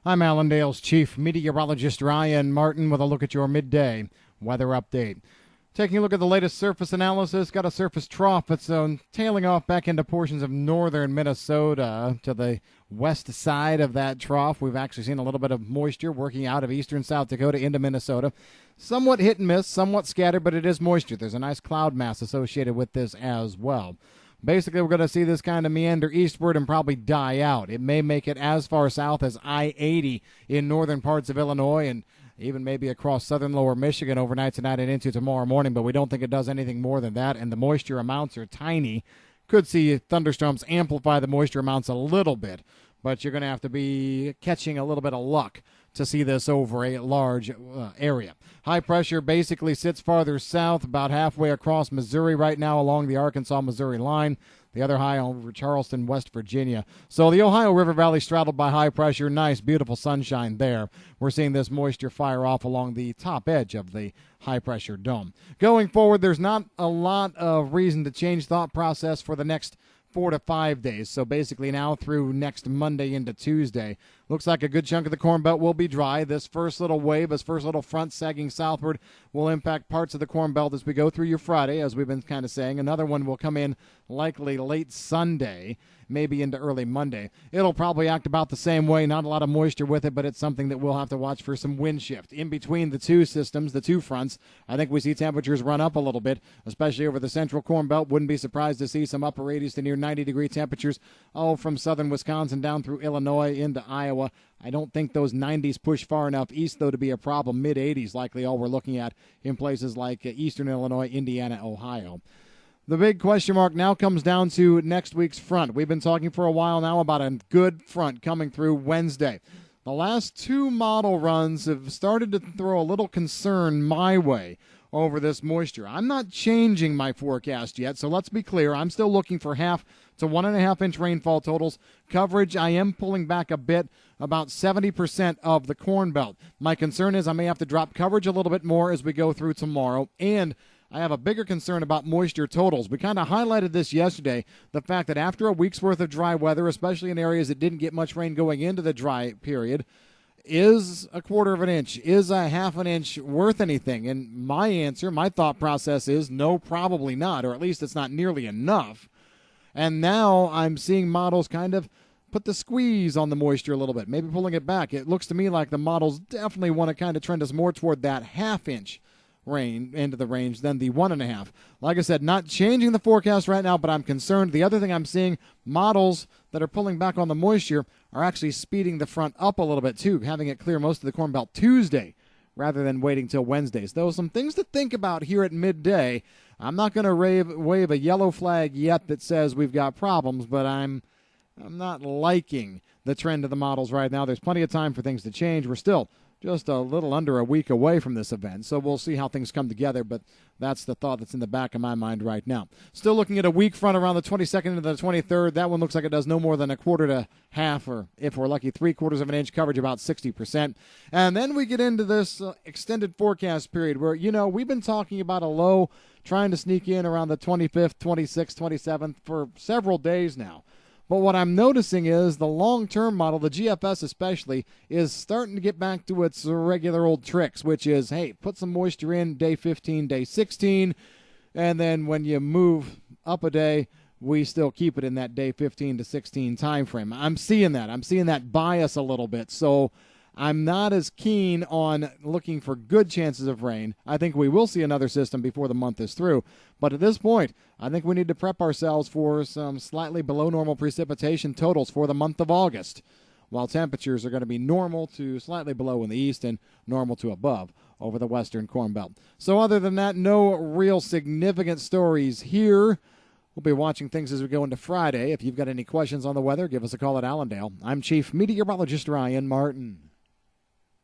I'm Allendale's Chief Meteorologist Ryan Martin with a look at your midday weather update. Taking a look at the latest surface analysis, got a surface trough that's tailing off back into portions of northern Minnesota to the west side of that trough. We've actually seen a little bit of moisture working out of eastern South Dakota into Minnesota. Somewhat hit and miss, somewhat scattered, but it is moisture. There's a nice cloud mass associated with this as well. Basically, we're going to see this kind of meander eastward and probably die out. It may make it as far south as I-80 in northern parts of Illinois and even maybe across southern lower Michigan overnight tonight and into tomorrow morning, but we don't think it does anything more than that, and the moisture amounts are tiny. Could see thunderstorms amplify the moisture amounts a little bit, but you're going to have to be catching a little bit of luck to see this over a large area. High pressure basically sits farther south, about halfway across Missouri right now along the Arkansas-Missouri line. The other high over Charleston, West Virginia. So the Ohio River Valley straddled by high pressure. Nice, beautiful sunshine there. We're seeing this moisture fire off along the top edge of the high-pressure dome. Going forward, there's not a lot of reason to change thought process for the next 4 to 5 days. So basically now through next Monday into Tuesday. Looks like a good chunk of the Corn Belt will be dry. This first little wave, this first little front sagging southward will impact parts of the Corn Belt as we go through your Friday, as we've been kind of saying. Another one will come in likely late Sunday, maybe into early Monday. It'll probably act about the same way. Not a lot of moisture with it, but it's something that we'll have to watch for some wind shift. In between the two systems, the two fronts, I think we see temperatures run up a little bit, especially over the central Corn Belt. Wouldn't be surprised to see some upper 80s to near 90-degree temperatures, from southern Wisconsin down through Illinois into Iowa. I don't think those 90s push far enough east, though, to be a problem. Mid-80s likely all we're looking at in places like eastern Illinois, Indiana, Ohio. The big question mark now comes down to next week's front. We've been talking for a while now about a good front coming through Wednesday. The last two model runs have started to throw a little concern my way over this moisture. I'm not changing my forecast yet, so let's be clear. I'm still looking for 1/2 to 1.5 inch rainfall totals. Coverage, I am pulling back a bit, about 70% of the Corn Belt. My concern is I may have to drop coverage a little bit more as we go through tomorrow, and I have a bigger concern about moisture totals. We kind of highlighted this yesterday, the fact that after a week's worth of dry weather, especially in areas that didn't get much rain going into the dry period, is 1/4 of an inch, is a 1/2 an inch worth anything? And my answer, my thought process is no, probably not, or at least it's not nearly enough. And now I'm seeing models kind of put the squeeze on the moisture a little bit, maybe pulling it back. It looks to me like the models definitely want to kind of trend us more toward that 1/2 inch rain into the range than the 1.5. Like I said, not changing the forecast right now, but I'm concerned. The other thing I'm seeing, models that are pulling back on the moisture are actually speeding the front up a little bit too, having it clear most of the Corn Belt Tuesday rather than waiting till Wednesdays. Though some things to think about here at midday. I'm not going to wave a yellow flag yet that says we've got problems, but I'm not liking the trend of the models right now. There's plenty of time for things to change. We're still just a little under a week away from this event, so we'll see how things come together, but that's the thought that's in the back of my mind right now. Still looking at a weak front around the 22nd to the 23rd. That one looks like it does no more than 1/4 to 1/2, or if we're lucky, 3/4 of an inch, coverage about 60%. And then we get into this extended forecast period where, we've been talking about a low trying to sneak in around the 25th, 26th, 27th for several days now. But what I'm noticing is the long-term model, the GFS especially, is starting to get back to its regular old tricks, which is, hey, put some moisture in day 15, day 16, and then when you move up a day, we still keep it in that day 15 to 16 time frame. I'm seeing that. I'm seeing that bias a little bit. So I'm not as keen on looking for good chances of rain. I think we will see another system before the month is through. But at this point, I think we need to prep ourselves for some slightly below normal precipitation totals for the month of August, while temperatures are going to be normal to slightly below in the east and normal to above over the western Corn Belt. So other than that, no real significant stories here. We'll be watching things as we go into Friday. If you've got any questions on the weather, give us a call at Allendale. I'm Chief Meteorologist Ryan Martin.